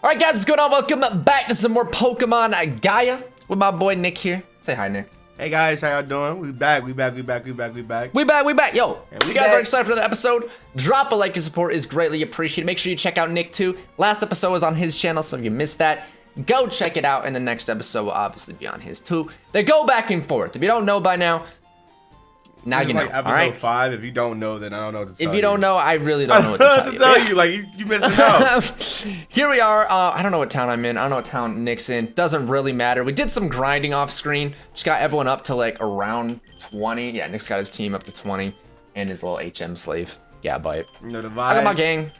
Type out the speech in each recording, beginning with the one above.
All right, guys, what's going on? Welcome back to some more Pokemon Gaia with my boy Nick here. Say hi, Nick. Hey guys, how y'all doing? We back. Yo, We back. If you guys are excited for the episode, drop a like and support is greatly appreciated. Make sure you check out Nick too. Last episode was on his channel, so if you missed that, go check it out. And the next episode will obviously be on his too. They go back and forth. If you don't know by now, now you know. Like episode all right? 5. If you don't know, then I don't know what to tell you. If you don't know, I really don't know what to tell you. Like you missing out. Here we are. I don't know what town I'm in. I don't know what town Nick's in. Doesn't really matter. We did some grinding off screen. Just got everyone up to like around 20. Yeah, Nick's got his team up to 20 and his little HM slave. Yeah, bite. You know the vibe. I got my gang.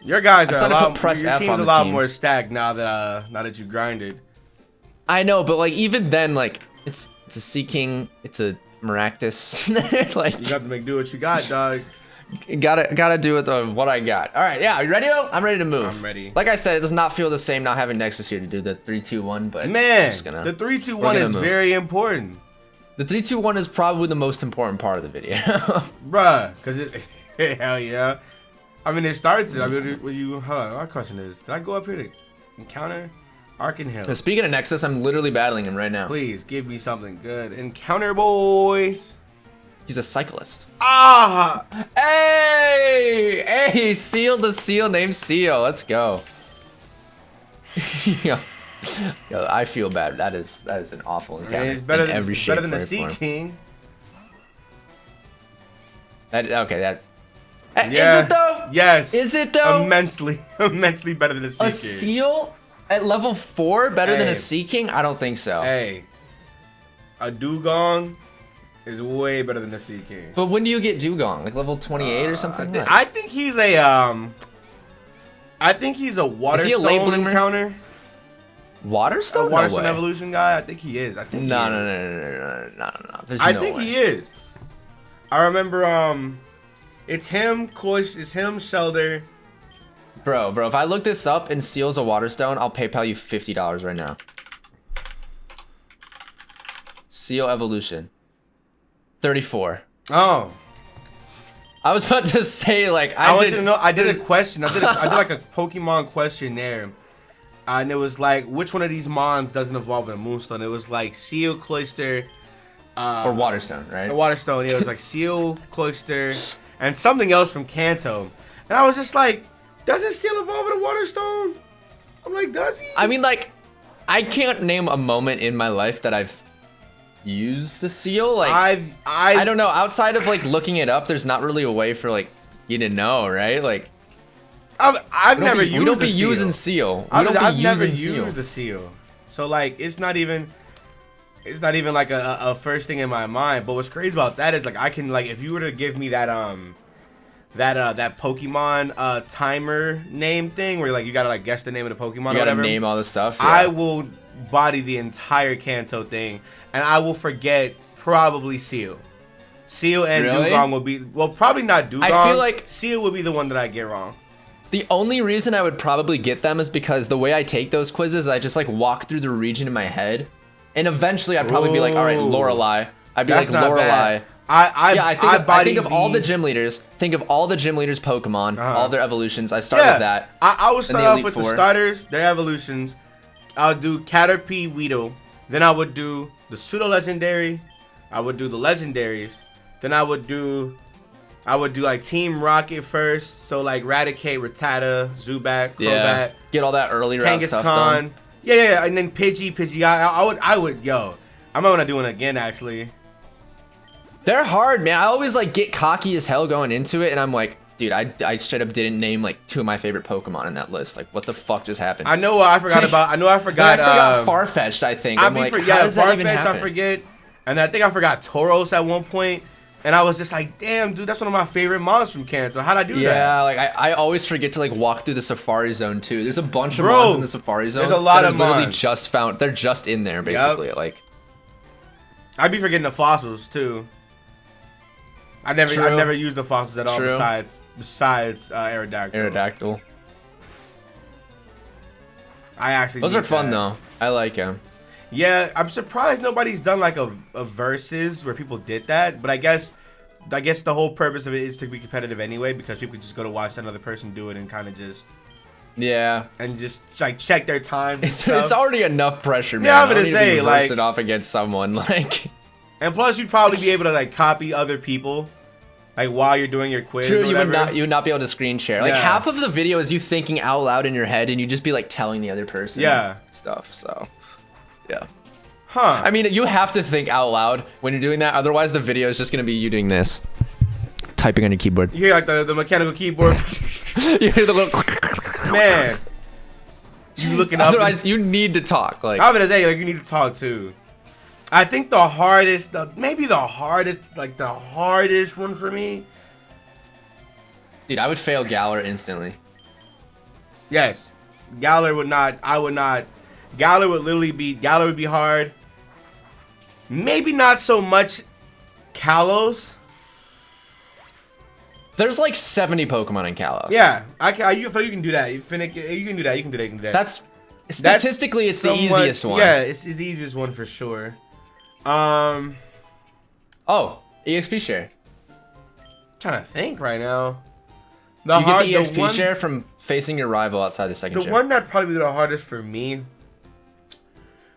Your guys are a lot. Press your F team's on a the lot team. more stacked now that you grinded. I know, but like even then, like it's a Sea King. It's a Maractus. Like You got to make do what you got, dog. Gotta do with what I got. All right, yeah, are you ready though? I'm ready to move. I'm ready. Like I said, it does not feel the same not having Nexus here to do the 3-2-1, but Man, just gonna, the 3-2-1 is move. very important, The 3-2-1 is probably the most important part of the video. bruh. Cause it, hell yeah. I mean, it starts. I mean, when you hold on. My question is, did I go up here to encounter Arkenhill? Speaking of Nexus, I'm literally battling him right now. Please give me something good. Encounter, boys. He's a cyclist. Ah! Hey, Seal the Seal named Seal. Let's go. Yo, I feel bad. That is an awful encounter. I mean, it's better in than every shape, better than the way, Sea form. King. Yeah. Yeah. Is it though? Yes. Is it though? Immensely better than the Sea King. A Seal at level 4 better than Hey. a Sea King? I don't think so. Hey, a Dugong is way better than the Sea King. But when do you get Dugong? Like level 28 or something? I think he's a water he a late stone bloomer? encounter. Waterstone? A Waterstone no way. evolution guy. I think he is. I think No. he is. No. There's I no think way. he is. I remember it's him, Cloyce, it's him, Shelder. Bro, if I look this up and Seal's a Waterstone, I'll PayPal you $50 right now. Seal evolution. 34. Oh. I was about to say, like, I want you to know, I did a question. I did like a Pokemon questionnaire. And it was like, which one of these mons doesn't evolve in a Moonstone? It was like Seal, Cloyster, or Waterstone, right? a Waterstone. Yeah, it was like Seal, Cloyster, and something else from Kanto. And I was just like, doesn't Seal evolve in a Waterstone? I'm like, does he? I mean, like, I can't name a moment in my life that I've used a Seal. Like, I don't know. Outside of, like, looking it up, there's not really a way for, like, you to know, right? Like, I've never used. We don't be a seal. using Seal. I've never used a Seal. So like, it's not even like a first thing in my mind. But what's crazy about that is like, I can like, if you were to give me that that Pokemon timer name thing where like you gotta like guess the name of the Pokemon. You or gotta whatever, name all the stuff. Yeah. I will body the entire Kanto thing, and I will forget probably Seal. Seal and Really? Dugong will be, well, probably not Dugong. I feel like Seal will be the one that I get wrong. the only reason I would probably get them is because the way I take those quizzes, I just like walk through the region in my head, and eventually I'd probably be like, all right, Lorelei. I'd be That's like not Lorelei. bad. I think of all the gym leaders. Think of all the gym leaders' Pokemon, all their evolutions. I start with that. I would start the off Elite with the Four. starters, their evolutions. I'll do Caterpie, Weedle. Then I would do the pseudo legendary. I would do the legendaries. Then I would do like Team Rocket first. So like Raticate, Rattata, Zubat, Crobat, Yeah, get all that early round stuff done. Kangaskhan. Yeah, and then Pidgey. I would, yo. I might want to do it again actually. They're hard, man. I always like get cocky as hell going into it, and I'm like, dude, I straight up didn't name like 2 of my favorite Pokemon in that list. Like, what the fuck just happened? I know what I forgot about. I know I forgot. I forgot Farfetch'd. I think. I'm like, how does that even happen? I forget. And I think I forgot Tauros at one point. And I was just like, damn, dude, that's one of my favorite mons from Kanto. How'd I do that? Yeah, like I always forget to like walk through the Safari Zone too. There's a bunch of mons in the Safari Zone. There's a lot that of are literally mons. just found. They're just in there basically. Like, I'd be forgetting the fossils too. I never used the fossils at all besides Aerodactyl. Aerodactyl. I actually Those need are fun that. though. I like them. Yeah, I'm surprised nobody's done like a versus where people did that, but I guess the whole purpose of it is to be competitive anyway, because people just go to watch another person do it and kind of just Yeah. And just like check their time. It's already enough pressure, man. Yeah, I'm gonna say like it off against someone like. And plus, you'd probably be able to like copy other people, like while you're doing your quiz. True, or you would not be able to screen share. Like half of the video is you thinking out loud in your head, and you just be like telling the other person. Stuff. So, yeah. Huh. I mean, you have to think out loud when you're doing that. Otherwise, the video is just gonna be you doing this, typing on your keyboard. You hear like the mechanical keyboard. You hear the little. Man. You looking up. Otherwise, you need to talk. Like I'm gonna say, like you need to talk too. I think the hardest, maybe the hardest one for me. Dude, I would fail Galler instantly. Yes, Galler would not. I would not. Galler would literally be. Galler would be hard. Maybe not so much Kalos. There's like 70 Pokemon in Kalos. Yeah, you can do that. You can do that. You can do that. That's statistically, it's the easiest one. Yeah, it's the easiest one for sure. Oh, EXP share. Trying to think right now. You get the EXP share from facing your rival outside the second gym. The one that'd probably be the hardest for me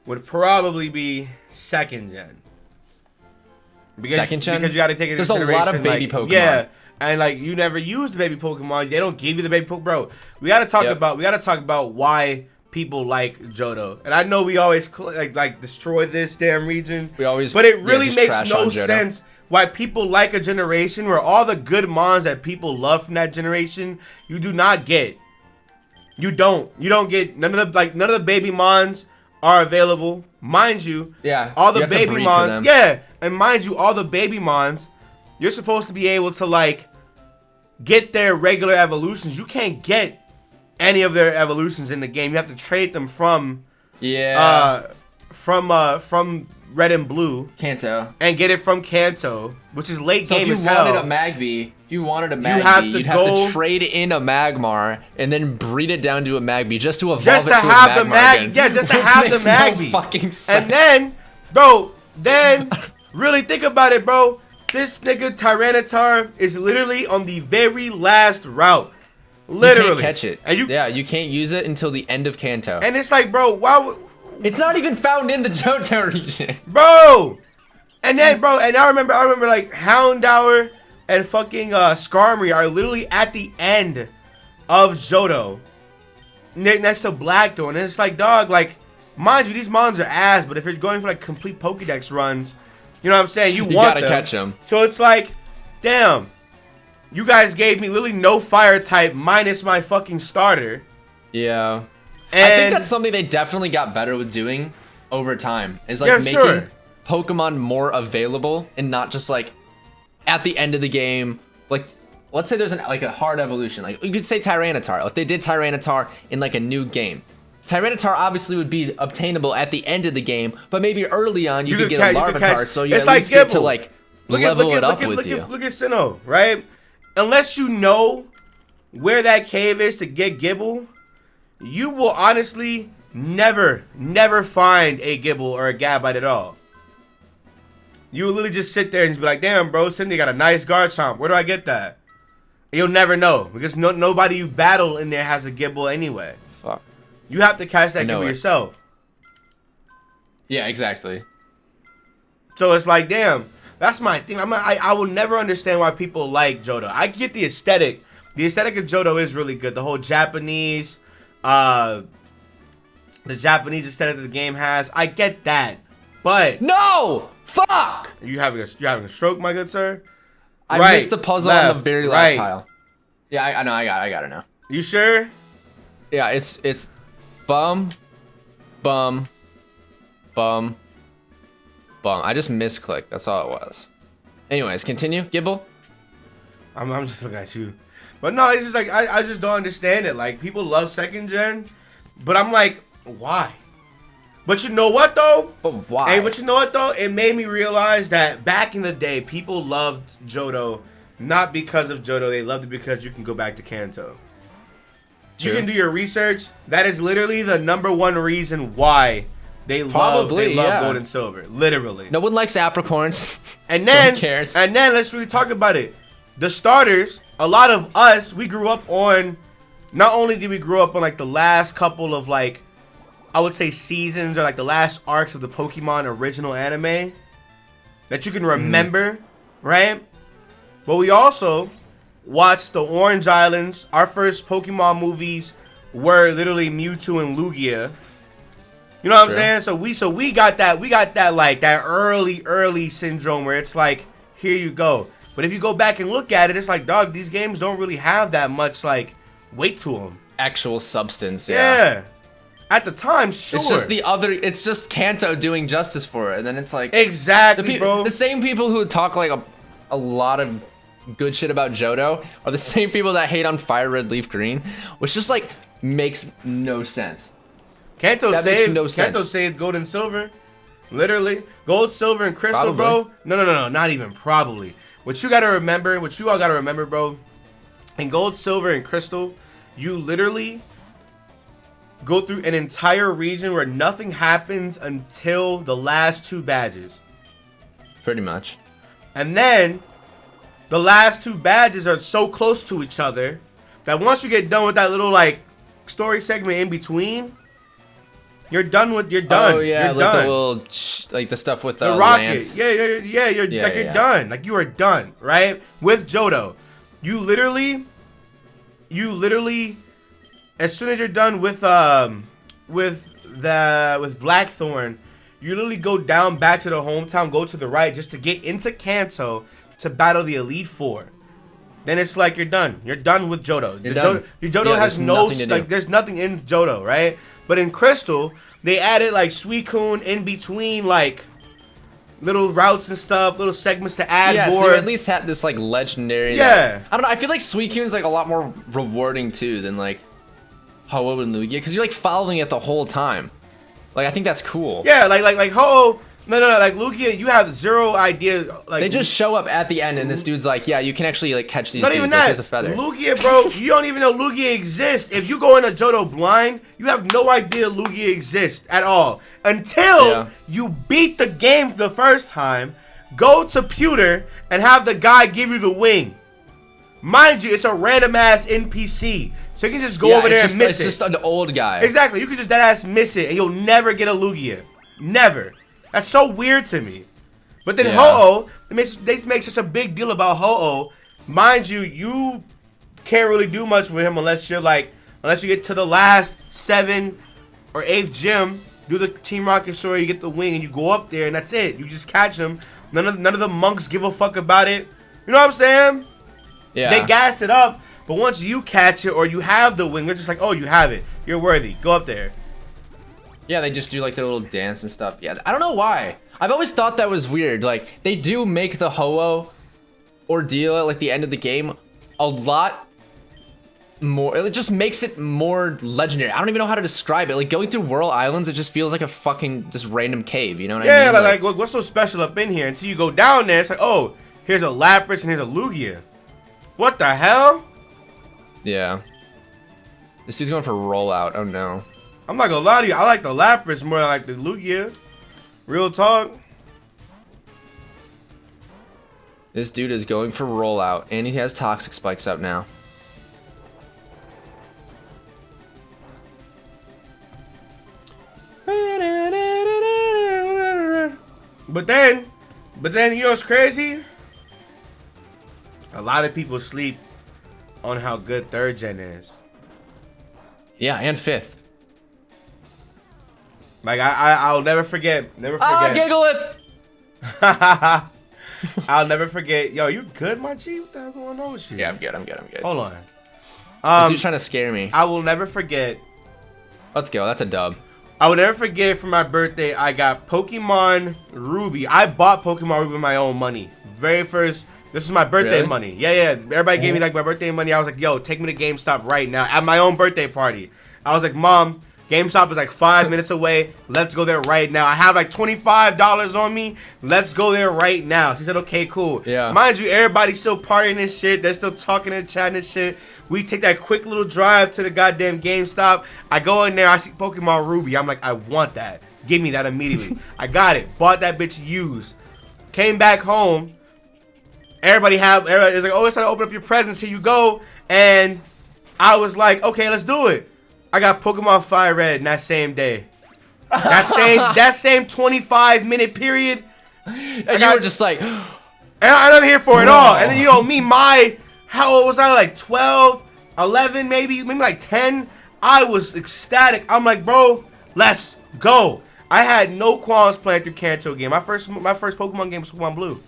would probably be second gen. Second gen? Because you gotta take it into consideration. There's a lot of baby Pokemon. Yeah. And like you never use the baby Pokemon. They don't give you the baby Pokemon. Bro, we gotta talk about why people like Johto. And I know we always like destroy this damn region. But it really makes no sense why people like a generation where all the good mons that people love from that generation, you do not get. You don't get none of the baby mons are available. Mind you, all the baby mons, and mind you, all the baby mons, you're supposed to be able to like get their regular evolutions. You can't get any of their evolutions in the game. You have to trade them from from Red and Blue Kanto, and get it from Kanto, which is late game as hell. If you wanted a Magby, you'd have to trade in a Magmar and then breed it down to a Magby just to evolve it to a Magmar again. Yeah, just to have the Magby. No fucking sense. And then, bro, really think about it, bro. This nigga Tyranitar is literally on the very last route. Literally. You can't catch it. And you can't use it until the end of Kanto. And it's like, bro, why would... It's not even found in the Johto region. Bro! And then, bro, and I remember like Houndour and fucking Skarmory are literally at the end of Johto. Next to Blackthorn. And it's like, dog, like, mind you, these mons are ass, but if you're going for like complete Pokedex runs, you know what I'm saying? You want gotta catch them. So it's like, damn, you guys gave me literally no fire type minus my fucking starter. Yeah. And I think that's something they definitely got better with doing over time. Is like making Pokemon more available and not just like at the end of the game. Like, let's say there's a hard evolution. Like you could say Tyranitar. If they did Tyranitar in like a new game, Tyranitar obviously would be obtainable at the end of the game, but maybe early on you could get a Larvitar, so you at least get to like level it up with you. Look at Sinnoh, right? Unless you know where that cave is to get Gibble, you will honestly never find a Gibble or a Gabite at all. You will literally just sit there and just be like, damn, bro, Cindy got a nice Garchomp. Where do I get that? And you'll never know because nobody you battle in there has a Gibble anyway. Fuck. You have to catch that Gibble yourself. Yeah, exactly. So it's like, damn, that's my thing. I will never understand why people like Johto. I get the aesthetic. The aesthetic of Johto is really good. The whole Japanese, the Japanese aesthetic that the game has. I get that, but no, fuck. You having a stroke, my good sir? I missed the puzzle on the very last tile. Yeah, I know. I got it now. You sure? Yeah, it's bum, bum, bum, bum. I just misclicked. That's all it was. Anyways, continue. Gibble. I'm just looking at you. But no, it's just like I just don't understand it. Like people love second gen, but I'm like, why? But you know what though? But why? Hey, but you know what though? It made me realize that back in the day, people loved Johto not because of Johto. They loved it because you can go back to Kanto. True. You can do your research. That is literally the #1 reason why they love gold and silver. Literally. No one likes apricorns. And then, no one cares. And then let's really talk about it. The starters, a lot of us, we grew up on not only did we grow up on like the last couple of like, I would say seasons or like the last arcs of the Pokemon original anime that you can remember, right? But we also watched the Orange Islands. Our first Pokemon movies were literally Mewtwo and Lugia. You know what I'm saying? So we got that like that early syndrome where it's like, here you go. But if you go back and look at it, it's like, dog, these games don't really have that much like weight to them. Actual substance, yeah. At the time, sure. It's just Kanto doing justice for it, and then it's like exactly, bro. The same people who talk like a lot of good shit about Johto are the same people that hate on Fire Red Leaf Green, which just like makes no sense. Kanto saved Gold and Silver, literally Gold, Silver, and Crystal, bro. No, not even probably. What you all gotta remember, bro. In Gold, Silver, and Crystal, you literally go through an entire region where nothing happens until the last 2 badges. Pretty much. And then the last 2 badges are so close to each other that once you get done with that little like story segment in between, you're done. Oh yeah, you're like done. the little like the stuff with the rocket. Lance. You're done. Like you are done, right? With Johto, you literally, as soon as you're done with Blackthorn, you literally go down back to the hometown, go to the right just to get into Kanto to battle the Elite Four. Then it's like you're done. You're done with Johto. Your Johto has no like. There's nothing in Johto, right? But in Crystal, they added like Suicune in between like little routes and stuff, little segments to add more. So you at least had this like legendary. Yeah. I don't know. I feel like Suicune's like a lot more rewarding too than like Ho-Oh and Lugia, because you're like following it the whole time. Like I think that's cool. Yeah, like Ho-Oh. No, like Lugia, you have zero idea. Like they just show up at the end, and this dude's like, "Yeah, you can actually like catch these not dudes." Even like, that. Here's a feather. Lugia, bro, you don't even know Lugia exists. If you go into Johto blind, you have no idea Lugia exists at all until you beat the game the first time, go to Pewter, and have the guy give you the wing. Mind you, it's a random ass NPC, so you can just go over there and miss it. It's just an old guy. Exactly, you can just dead ass miss it, and you'll never get a Lugia. Never. That's so weird to me. But then Ho-Oh, they make such a big deal about Ho-Oh. Mind you, you can't really do much with him unless you get to the last 7th or 8th gym, do the Team Rocket story, you get the wing, and you go up there, and that's it. You just catch him. None of the monks give a fuck about it. You know what I'm saying? Yeah. They gas it up, but once you catch it or you have the wing, they're just like, oh, you have it. You're worthy. Go up there. Yeah, they just do like their little dance and stuff. Yeah, I don't know why. I've always thought that was weird. Like, they do make the Ho-Oh ordeal at like the end of the game a lot more. It just makes it more legendary. I don't even know how to describe it. Like, going through Whirl Islands, it just feels like a fucking just random cave. You know what I mean? Yeah, like what's so special up in here? Until you go down there, it's like, oh, here's a Lapras and here's a Lugia. What the hell? Yeah. This dude's going for rollout. Oh no. I'm not gonna lie to you, I like the Lapras more than I like the Lugia. Real talk. This dude is going for rollout, and he has Toxic Spikes up now. But then, you know what's crazy? A lot of people sleep on how good 3rd gen is. Yeah, and 5th. Like I'll never forget. Ah, Gigalith! I'll never forget. Yo, you good, my G? What the hell going on with you? Yeah, I'm good. Hold on. This dude's trying to scare me. I will never forget. Let's go. That's a dub. I will never forget for my birthday, I got Pokemon Ruby. I bought Pokemon Ruby with my own money. Very first. This is my birthday money. Yeah. Everybody gave me like my birthday money. I was like, yo, take me to GameStop right now at my own birthday party. I was like, Mom, GameStop is like 5 minutes away. Let's go there right now. I have like $25 on me. Let's go there right now. She said, okay, cool. Yeah. Mind you, everybody's still partying and shit. They're still talking and chatting and shit. We take that quick little drive to the goddamn GameStop. I go in there. I see Pokemon Ruby. I'm like, I want that. Give me that immediately. I got it. Bought that bitch used. Came back home. Everybody is like, oh, it's time to open up your presents. Here you go. And I was like, okay, let's do it. I got Pokemon Fire Red that same day. That same 25-minute period. And you were just like, and I'm here for it all. And then, you know, how old was I? Like 12, 11, maybe like 10. I was ecstatic. I'm like, bro, let's go. I had no qualms playing through Kanto game. My first Pokemon game was Pokemon Blue.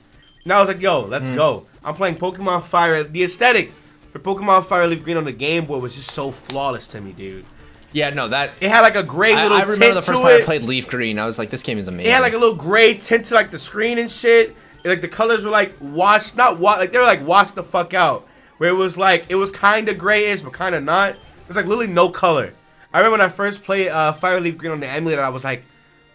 And I was like, yo, let's go. I'm playing Pokemon Fire. The aesthetic for Pokemon Fire Leaf Green on the Game Boy was just so flawless to me, dude. Yeah, no, it had like a gray little tint to it. I remember the first time I played Leaf Green. I was like, this game is amazing. It had like a little gray tint to like the screen and shit. Like the colors were like washed, like they were like washed the fuck out. Where it was kind of grayish, but kind of not. It was like literally no color. I remember when I first played Fire Leaf Green on the emulator, I was like,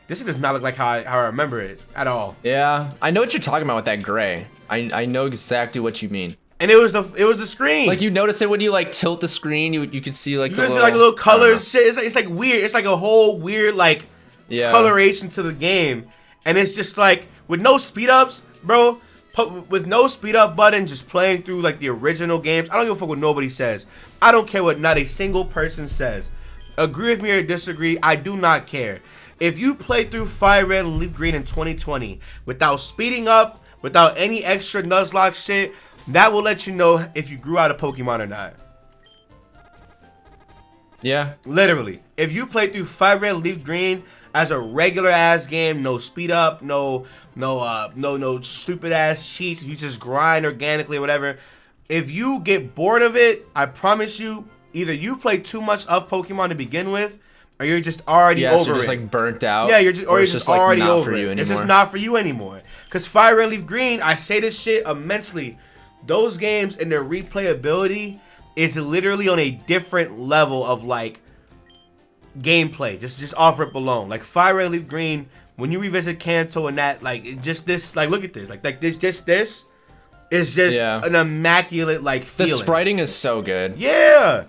this does not look like how I remember it at all. Yeah, I know what you're talking about with that gray. I know exactly what you mean. And it was the screen. Like you notice it when you like tilt the screen, you can see like the little colors. Shit. It's like weird. It's like a whole weird like coloration to the game, and it's just like with no speed ups, bro. With no speed up button, just playing through like the original games. I don't give a fuck what nobody says. I don't care what not a single person says. Agree with me or disagree, I do not care. If you play through Fire Red and Leaf Green in 2020 without speeding up, without any extra Nuzlocke shit, that will let you know if you grew out of Pokemon or not. Yeah. Literally. If you play through Fire Red and Leaf Green as a regular ass game, no speed up, no stupid ass cheats, you just grind organically or whatever. If you get bored of it, I promise you, either you play too much of Pokemon to begin with, or you're just already over you're just like burnt out. Yeah, you're just already like over it. It's just not for you anymore. Because Fire Red Leaf Green, I say this shit immensely. Those games and their replayability is literally on a different level of like gameplay. Just offer it alone. Like Fire Red Leaf Green, when you revisit Kanto and that, like just this, like look at this, like this is just an immaculate like feeling. The spriting is so good. Yeah.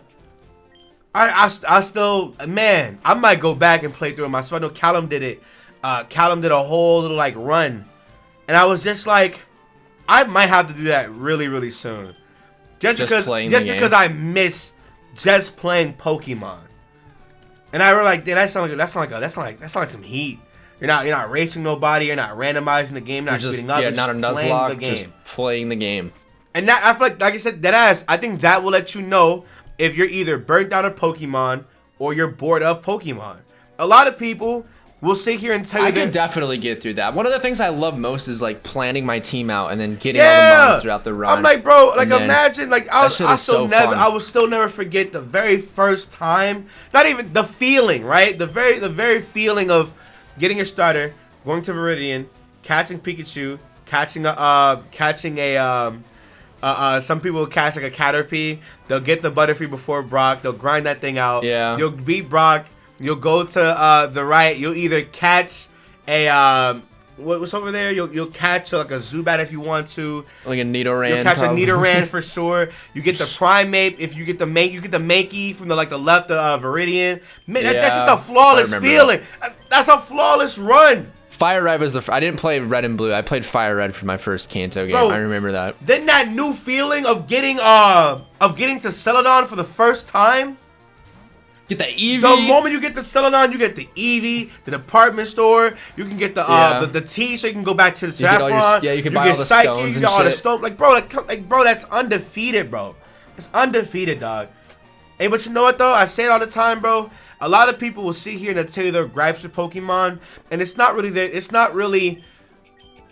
I still, man, I might go back and play through it myself. I know Callum did it. Callum did a whole little like run, and I was just like, I might have to do that really, really soon, just because I miss just playing Pokemon. And I were like, that sounds like some heat. You're not racing nobody. You're not randomizing the game. You're not speeding up. Yeah, not a Nuzlocke. Just playing the game. And that I feel like I said, deadass. I think that will let you know if you're either burnt out of Pokemon or you're bored of Pokemon. A lot of people will sit here and tell you I can definitely get through that. One of the things I love most is like planning my team out and then getting all the mons throughout the run. I'm like, bro, like imagine, like I will still never forget the very first time. Not even the feeling, right? The very feeling of getting your starter, going to Viridian, catching Pikachu, catching some people will catch like a Caterpie. They'll get the Butterfree before Brock. They'll grind that thing out. Yeah. You'll beat Brock. You'll go to the right. You'll either catch a what's over there. You'll catch like a Zubat if you want to. Like a Nidoran. You'll catch a Nidoran for sure. You get the Primeape. If you get the Mankey from the left of Viridian. Man, that's just a flawless feeling. That's a flawless run. Fire Red was I didn't play Red and Blue. I played Fire Red for my first Kanto game. Bro, I remember that. Then that new feeling of getting to Celadon for the first time. Get the Eevee. The moment you get the Celadon, you get the Eevee, the department store. You can get the tea, so you can go back to the Saffron. You can buy all the stones. You get all the stones. Like bro, that's undefeated, bro. It's undefeated, dog. Hey, but you know what though? I say it all the time, bro. A lot of people will sit here and they'll tell you their gripes with Pokemon, and it's not really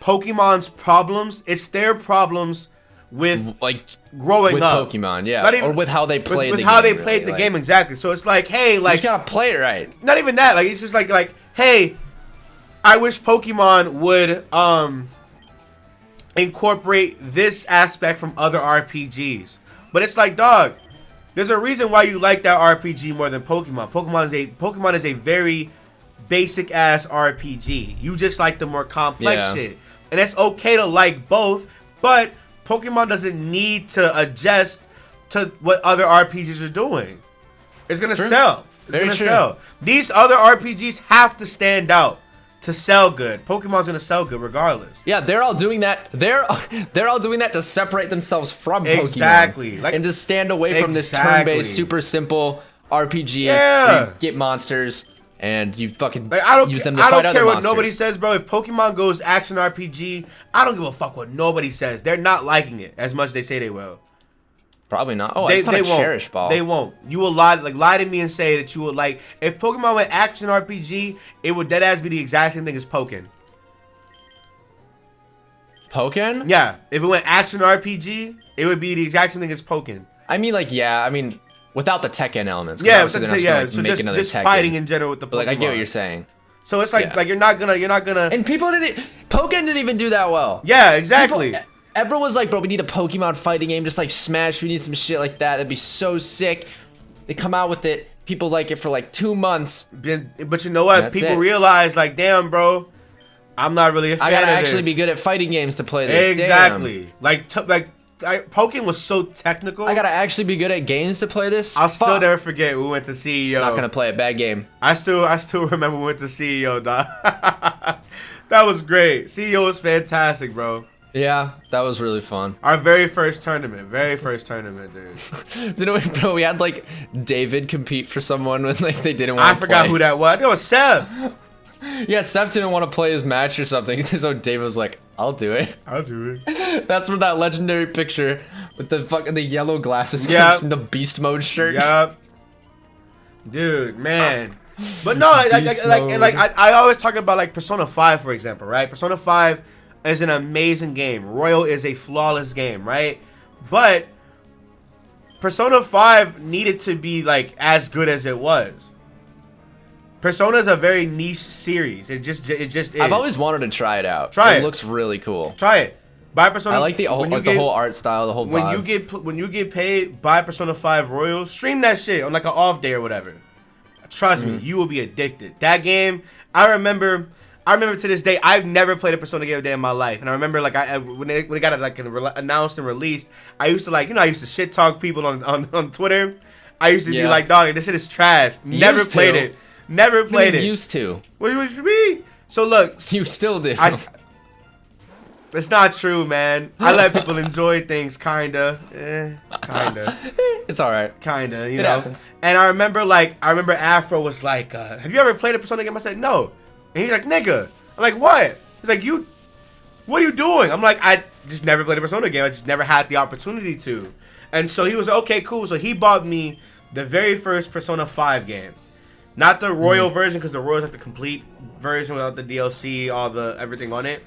Pokemon's problems. It's their problems with like growing up. Pokemon, yeah, not even, or with how they played the game exactly. So it's like, hey, like you just gotta play it right. Not even that. Like it's just like, hey, I wish Pokemon would incorporate this aspect from other RPGs. But it's like, dog, there's a reason why you like that RPG more than Pokemon. Pokemon is a very basic ass RPG. You just like the more complex shit. And it's okay to like both, but Pokemon doesn't need to adjust to what other RPGs are doing. It's gonna sell. It's gonna sell. These other RPGs have to stand out. to sell good. Pokemon's gonna sell good regardless. Yeah, they're all doing that. They're all doing that to separate themselves from Pokemon. Exactly. Like, and to stand away from this turn-based, super simple RPG. Yeah. Where you get monsters and you fucking like, I don't use them to I fight don't care other what monsters. nobody says, bro. If Pokemon goes action RPG, I don't give a fuck what nobody says. They're not liking it as much as they say they will. Probably not. Oh, I just found a Cherish Ball. They won't. You will lie to me and say that you would like. If Pokemon went action RPG, it would deadass be the exact same thing as Pokken. Pokken? Yeah. If it went action RPG, it would be the exact same thing as Pokken. I mean, like, yeah. I mean, without the Tekken elements. Yeah, so just fighting in general with the Pokemon. But, like, I get what you're saying. So it's like you're not gonna. And people Pokken didn't even do that well. Yeah, exactly. Everyone was like, bro, we need a Pokemon fighting game, just like Smash. We need some shit like that. That'd be so sick. They come out with it. People like it for like 2 months. But you know what? People realize, like, damn, bro, I'm not really a fan of this. I gotta actually be good at fighting games to play this. Exactly. Damn. Pokken was so technical. I gotta actually be good at games to play this. I'll still never forget we went to CEO. Not gonna play a bad game. I still remember we went to CEO, dog. That was great. CEO was fantastic, bro. Yeah, that was really fun. Our very first tournament, dude. Bro, we had like David compete for someone when like they didn't want to play. I forgot who that was. I think it was Sev. Yeah, Seth didn't want to play his match or something, so David was like, "I'll do it." I'll do it. That's where that legendary picture with the yellow glasses comes from, the beast mode shirt. Yup. Dude, man. But no, I always talk about like Persona 5, for example, right? Persona 5 is an amazing game. Royal is a flawless game, right? But Persona 5 needed to be like as good as it was. Persona is a very niche series. It just is. I've always wanted to try it out. It looks really cool. Try it. Buy Persona. I like the whole art style, the whole vibe. When you get paid, buy Persona 5 Royal. Stream that shit on like an off day or whatever. Trust me, you will be addicted. That game, I remember to this day, I've never played a Persona game a day in my life. And I remember like when it got like announced and released, I used to I used to shit talk people on Twitter. I used to be like, dog, this shit is trash. Never played it. Never played it. Used to. What you mean? So look, you still do. It's not true, man. I let people enjoy things, kinda. Kinda. It's alright. Kinda, you know. It happens. And I remember Afro was like, have you ever played a Persona game? I said, no. And he's like, nigga. I'm like, what? He's like, what are you doing? I'm like, I just never played a Persona game. I just never had the opportunity to. And so he was like, okay, cool. So he bought me the very first Persona 5 game. Not the Royal version, because the Royal is like the complete version without the DLC, everything on it.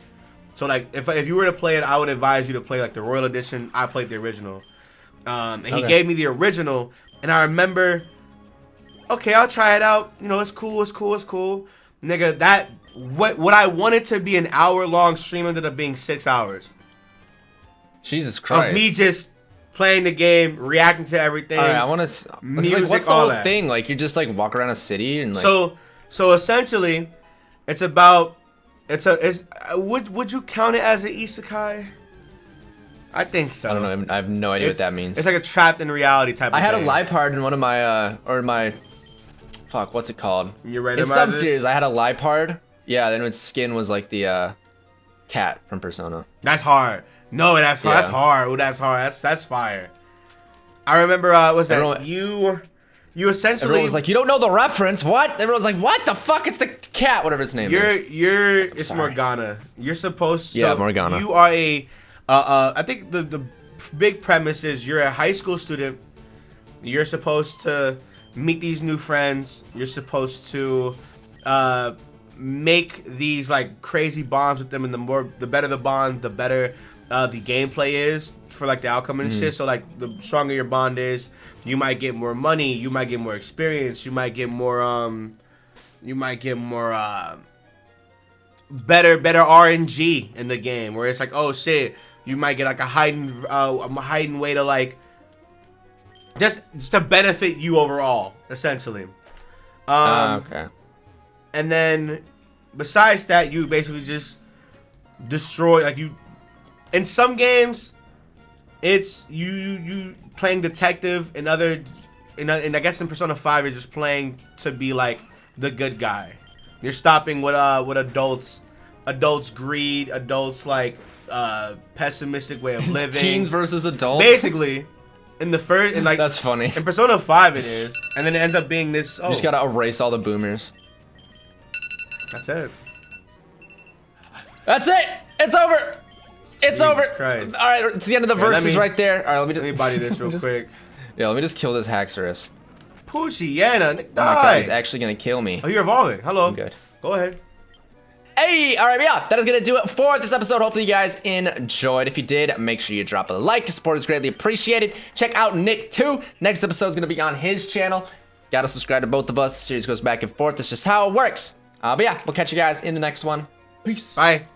So like, if you were to play it, I would advise you to play like the Royal Edition. I played the original, and he gave me the original. And I remember, okay, I'll try it out. You know, it's cool, nigga. What I wanted to be an hour-long stream ended up being 6 hours. Jesus Christ! Of me just playing the game, reacting to everything. All right, I want to. Music, like, what's the all whole that. thing? Like, you just like walk around a city and like. So essentially, it's about. Would you count it as an isekai? I think so. I don't know. I have no idea what that means. It's like a trapped in reality type of thing. I had a live part in one of my, fuck, what's it called? Your randomizers? In some series, I had a live part. Yeah, then its skin was like the cat from Persona. That's hard. No, that's hard. Yeah. That's hard. Oh, that's hard. That's fire. I remember, you essentially. Everyone was like, you don't know the reference. What? Everyone's like, what the fuck? It's the cat, whatever its name is. It's Morgana. You're supposed to. Yeah, Morgana. You are I think the big premise is you're a high school student. You're supposed to meet these new friends. You're supposed to make these like crazy bonds with them, and the better the bond, the better the gameplay is for like the outcome and shit. So like the stronger your bond is, you might get more money, you might get more experience, you might get more better RNG in the game, where it's like, oh shit, you might get like a hidden way to like just to benefit you overall, essentially. Okay. And then besides that, you basically just destroy, like, you in some games it's you playing detective, and I guess in Persona 5 you're just playing to be like the good guy. You're stopping what adults greed, adults like pessimistic way of living. Teens versus adults. Basically, in the first, in like that's funny. In Persona 5 it is, and then it ends up being this. Oh, you just gotta erase all the boomers. That's it. That's it. It's over. It's over. Christ. All right, it's the end of the verses right there. All right, let me body this real quick. Yeah, let me just kill this Haxorus. Pushiana, Oh my god, he's actually gonna kill me. Oh, you're evolving. Hello. I'm good. Go ahead. Hey, all right, yeah, that is gonna do it for this episode. Hopefully you guys enjoyed. If you did, make sure you drop a like. Your support is greatly appreciated. Check out Nick too. Next episode is gonna be on his channel. Gotta subscribe to both of us. The series goes back and forth. That's just how it works. But yeah, we'll catch you guys in the next one. Peace. Bye.